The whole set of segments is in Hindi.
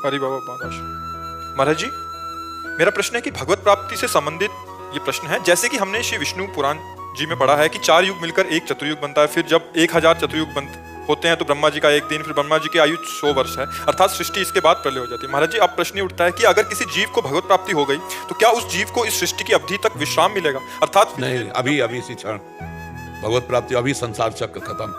हरि बाबा बादाश। महाराज जी, मेरा प्रश्न है कि भगवत प्राप्ति से संबंधित ये प्रश्न है। जैसे कि हमने श्री विष्णु पुराण जी में पढ़ा है कि 4 युग मिलकर एक चतुर्युग बनता है, फिर जब 1000 चतुर्युग होते हैं तो ब्रह्मा जी का 1 दिन, फिर ब्रह्मा जी की आयु 100 वर्ष है, अर्थात सृष्टि इसके बाद प्रलय हो जाती है। महाराज जी, अब प्रश्न उठता है कि अगर किसी जीव को भगवत प्राप्ति हो गई तो क्या उस जीव को इस सृष्टि की अवधि तक विश्राम मिलेगा? अर्थात नहीं, अभी इसी क्षण भगवत प्राप्ति, अभी संसार चक्र खत्म,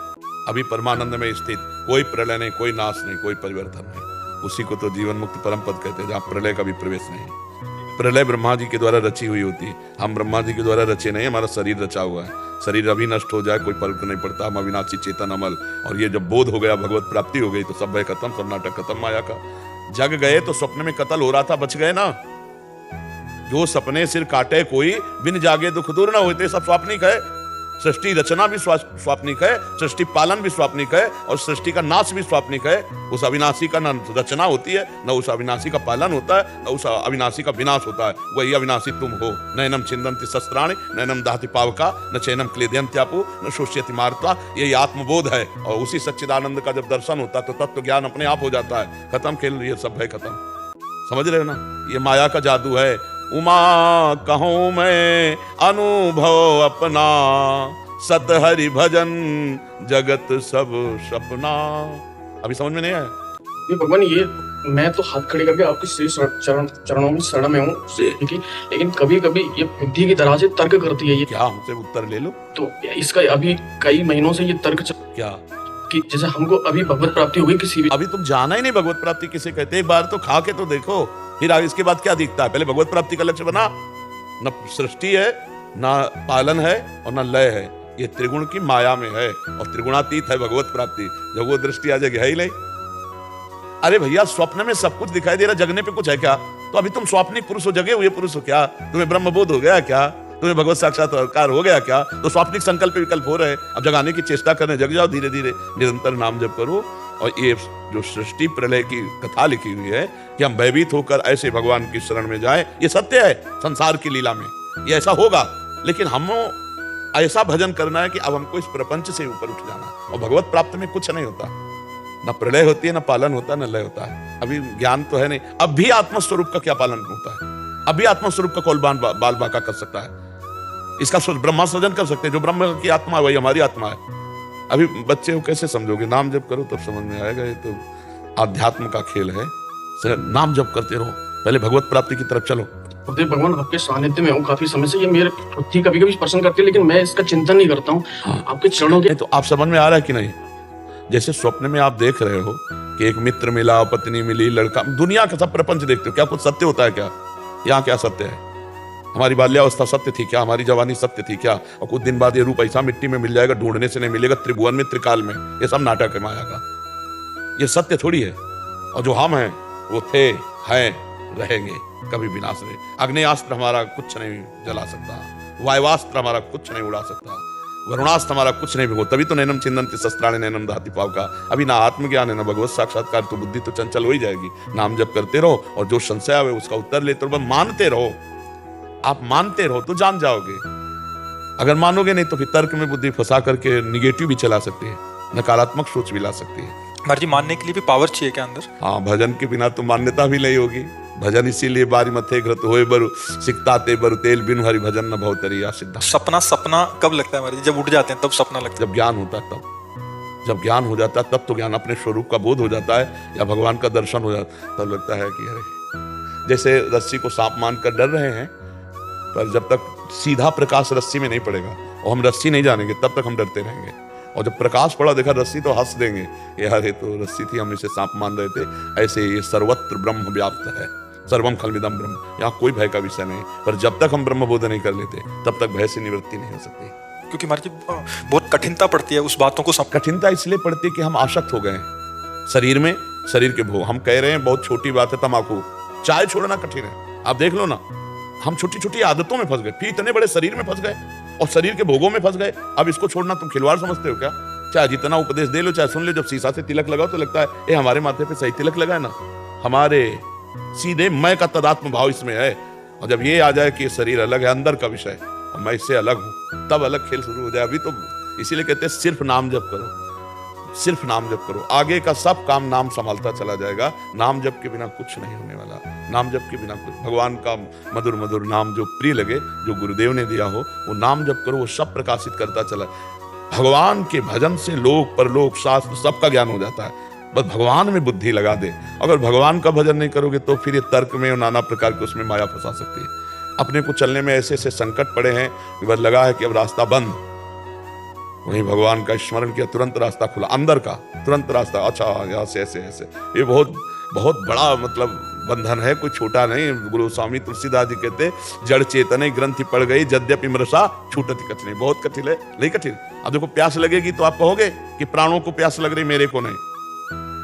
अभी परमानंद में स्थित, कोई प्रलय नहीं, कोई नाश नहीं, कोई परिवर्तन नहीं। उसी को तो जीवन मुक्त परम पद कहते हैं, जहाँ प्रलय का भी प्रवेश नहीं। प्रलय ब्रह्मा जी के द्वारा रची हुई होती है, हम ब्रह्मा जी के द्वारा रचे नहीं, हमारा शरीर रचा हुआ है। शरीर अभी नष्ट हो जाए कोई फर्क नहीं पड़ता, हम अविनाशी चेतन अमल। और ये जब बोध हो गया, भगवत प्राप्ति हो गई, तो सब भय खत्म, सब नाटक खत्म माया का। जग गए तो स्वप्न में कत्ल हो रहा था, बच गए ना। जो सपने सिर काटे कोई, बिन जागे दुख दूर ना होते, सब स्वाप्निक है। सृष्टि रचना भी स्वाप्निक है, सृष्टि पालन भी स्वाप्निक है, और सृष्टि का नाश भी स्वाप्निक है। उस अविनाशी का न रचना होती है, न उस अविनाशी का पालन होता है, न उस अविनाशी का विनाश होता है। वही अविनाशी तुम हो। नैनम छिन्दन्ति शस्त्राणि, नैनम दहति पावका, न चैनम क्लेदयन्त्यापु, न शोष्यति मार्ता। यही आत्मबोध है। और उसी सच्चिदानंद का जब दर्शन होता है तो तत्व ज्ञान अपने आप हो जाता है। खत्म खेल, ये सब है खत्म। समझ रहे हो ना? ये माया का जादू है। उमा कहूँ मैं अनुभव अपना, सत हरि भजन जगत सब सपना। अभी समझ में नहीं आया? ये भगवान, ये मैं तो हाथ खड़े करके आपके श्री चरणों में शरण में हूँ, लेकिन कभी कभी ये बुद्धि की तरह से तर्क करती है। ये क्या हमसे उत्तर ले लो? तो इसका अभी कई महीनों से ये तर्क क्या कि जैसे हमको अभी भगवत प्राप्ति हो गई किसी भी। अभी तुम जाना ही नहीं भगवत प्राप्ति किसे कहते हैं। एक बार तो खा के तो देखो, फिर आगे इसके बाद क्या दिखता है। पहले भगवत प्राप्ति का लक्ष्य बना। न सृष्टि है, न पालन है, और न लय है। ये त्रिगुण की माया में है, और त्रिगुणातीत है भगवत प्राप्ति। जब वो दृष्टि आ जाएगी, है ही नहीं। अरे भैया, स्वप्न में सब कुछ दिखाई दे रहा, जगने पे कुछ है क्या? तो अभी तुम स्वप्निक पुरुष हो, जगे हुए पुरुष हो क्या? तुम्हें ब्रह्म बोध हो गया क्या? तुम्हें भगवत साक्षात्कार हो गया क्या? तो स्वाप्निक संकल्प विकल्प हो रहे हैं। अब जगाने की चेष्टा करें, जग जाओ धीरे धीरे, निरंतर नाम जप करो। और ये जो सृष्टि प्रलय की कथा लिखी हुई है कि हम भयभीत होकर ऐसे भगवान की शरण में जाएं, ये सत्य है। संसार की लीला में ये ऐसा होगा, लेकिन हम ऐसा भजन करना है कि अब हमको इस प्रपंच से ऊपर उठ जाना। और भगवत प्राप्त में कुछ नहीं होता, न प्रलय होती है, न पालन होता है, न लय होता है। अभी ज्ञान तो है नहीं। अब भी आत्मस्वरूप का क्या पालन होता है? अभी आत्मस्वरूप का कौन बाल बाका कर सकता है? इसका ब्रह्मा सृजन कर सकते हैं। जो ब्रह्म की आत्मा है वही हमारी आत्मा है। अभी बच्चे को कैसे समझोगे? नाम जप करो तब समझ में आएगा। ये तो आध्यात्म का खेल है। नाम जप करते रहो, पहले भगवत प्राप्ति की तरफ चलो। भगवान, आपके सानिध्य में हूँ काफी समय से। ये मेरे बुद्धि कभी कभी प्रश्न करती है, लेकिन मैं इसका चिंतन नहीं करता हूँ। आपके चरणों के तो आप समझ में आ रहा है कि नहीं? जैसे स्वप्न में आप देख रहे हो कि एक मित्र मिला, पत्नी मिली, लड़का, दुनिया का सब प्रपंच देखते हो। क्या कुछ सत्य होता है क्या? यहाँ क्या सत्य है? हमारी बाल्यावस्था सत्य थी क्या? हमारी जवानी सत्य थी क्या? और कुछ दिन बाद ये रूप ऐसा मिट्टी में मिल जाएगा, ढूंढने से नहीं मिलेगा, त्रिभुवन में, त्रिकाल में। ये सब नाटक है माया का। ये सत्य थोड़ी है। और जो हम हैं वो थे, हैं, रहेंगे, कभी विनाश नहीं। अग्नेयास्त्र हमारा कुछ नहीं जला सकता, वायवास्त्र हमारा कुछ नहीं उड़ा सकता, वरुणास्त्र हमारा कुछ नहीं भिगो। तभी तो नैनम छिन्दन्ति शस्त्राणि, नैनम दहति पावका। अभी ना आत्मज्ञान है, ना भगवत साक्षात्कार, तो बुद्धि तो चंचल हो ही जाएगी। नाम जप करते रहो, और जो संशय आवे उसका उत्तर लेते रहो। मानते रहो। आप मानते रहो तो जान जाओगे। अगर मानोगे नहीं तो फिर तर्क में बुद्धि फंसा करके निगेटिव भी चला सकती है, नकारात्मक सोच भी ला सकती है। महाराज जी, मानने के लिए भी पावर चाहिए क्या अंदर? हाँ, भजन के बिना तो मान्यता भी नहीं होगी। भजन इसीलिए बारी मथे घृत होए बरु, सिकता ते बरु तेल, बिनु हरि भजन न भवतरिया सिद्धा। सपना कब लगता है महाराज? जब उठ जाते हैं तब सपना लगता है? जब ज्ञान होता है तब। जब ज्ञान हो जाता है तब तो ज्ञान अपने स्वरूप का बोध हो जाता है, या भगवान का दर्शन हो जाता है, तब लगता है कि अरे, जैसे रस्सी को सांप मानकर डर रहे हैं, पर जब तक सीधा प्रकाश रस्सी में नहीं पड़ेगा और हम रस्सी नहीं जानेंगे, तब तक हम डरते रहेंगे। और जब प्रकाश पड़ा, देखा रस्सी, तो हंस देंगे, यार ये तो रस्सी थी, हम इसे सांप मान रहे थे। ऐसे ये सर्वत्र ब्रह्म व्याप्त है, सर्वम खलमिदम ब्रह्म। यहाँ कोई भय का विषय नहीं। पर जब तक हम ब्रह्म बोध नहीं कर लेते, तब तक भय से निवृत्ति नहीं हो सकती। क्योंकि महाराज जी, बहुत कठिनता पड़ती है उस बातों को कठिनता इसलिए पड़ती है कि हम आसक्त हो गए हैं शरीर में, शरीर के भोग। हम कह रहे हैं बहुत छोटी बात है तंबाकू, चाय छोड़ना कठिन है। आप देख लो ना, हम छोटी छोटी आदतों में फंस गए, फिर इतने बड़े शरीर में फंस गए, और शरीर के भोगों में फंस गए। अब इसको छोड़ना तुम खिलवाड़ समझते हो क्या? चाहे जितना उपदेश दे लो, चाहे सुन लो, जब शीशा से तिलक लगाओ तो लगता है ये हमारे माथे पे सही तिलक लगा है ना। हमारे सीधे मैं का तदात्म भाव इसमें है। और जब ये आ जाए कि ये शरीर अलग है, अंदर का विषय, और मैं इससे अलग हूं, तब अलग खेल शुरू हो जाए। अभी तो इसीलिए कहते हैं सिर्फ नाम जप करो। सिर्फ नाम जप करो, आगे का सब काम नाम संभालता चला जाएगा। नाम जप के बिना कुछ नहीं होने वाला, नाम जप के बिना कुछ। भगवान का मधुर मधुर नाम जो प्रिय लगे, जो गुरुदेव ने दिया हो, वो नाम जप करो, वो सब प्रकाशित करता चला। भगवान के भजन से लोक परलोक शास्त्र सबका ज्ञान हो जाता है। बस भगवान में बुद्धि लगा दे। अगर भगवान का भजन नहीं करोगे तो फिर ये तर्क में और नाना प्रकार के उसमें माया फंसा सकती है। अपने को चलने में ऐसे ऐसे संकट पड़े हैं कि बस लगा है कि अब रास्ता बंद, वहीं भगवान का स्मरण किया, तुरंत रास्ता खुला, अंदर का तुरंत रास्ता। अच्छा यहाँ से ऐसे ऐसे, ये बहुत बहुत बड़ा मतलब बंधन है, कोई छोटा नहीं। गुरु स्वामी तुलसीदास जी कहते, जड़ चेतन ग्रंथि पड़ गई, यद्यपि मृषा छूटति कठिन। बहुत कठिन है, नहीं कठिन। अब देखो प्यास लगेगी तो आप कहोगे कि प्राणों को प्यास लग रही, मेरे को नहीं।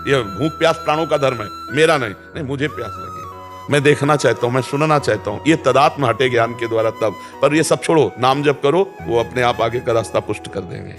ये भूख प्यास प्राणों का धर्म है, मेरा नहीं। नहीं, मुझे प्यास लगी, मैं देखना चाहता हूं, मैं सुनना चाहता हूं। ये तदात्म हटे ज्ञान के द्वारा तब। पर ये सब छोड़ो, नाम जप करो, वो अपने आप आगे का रास्ता पुष्ट कर देंगे।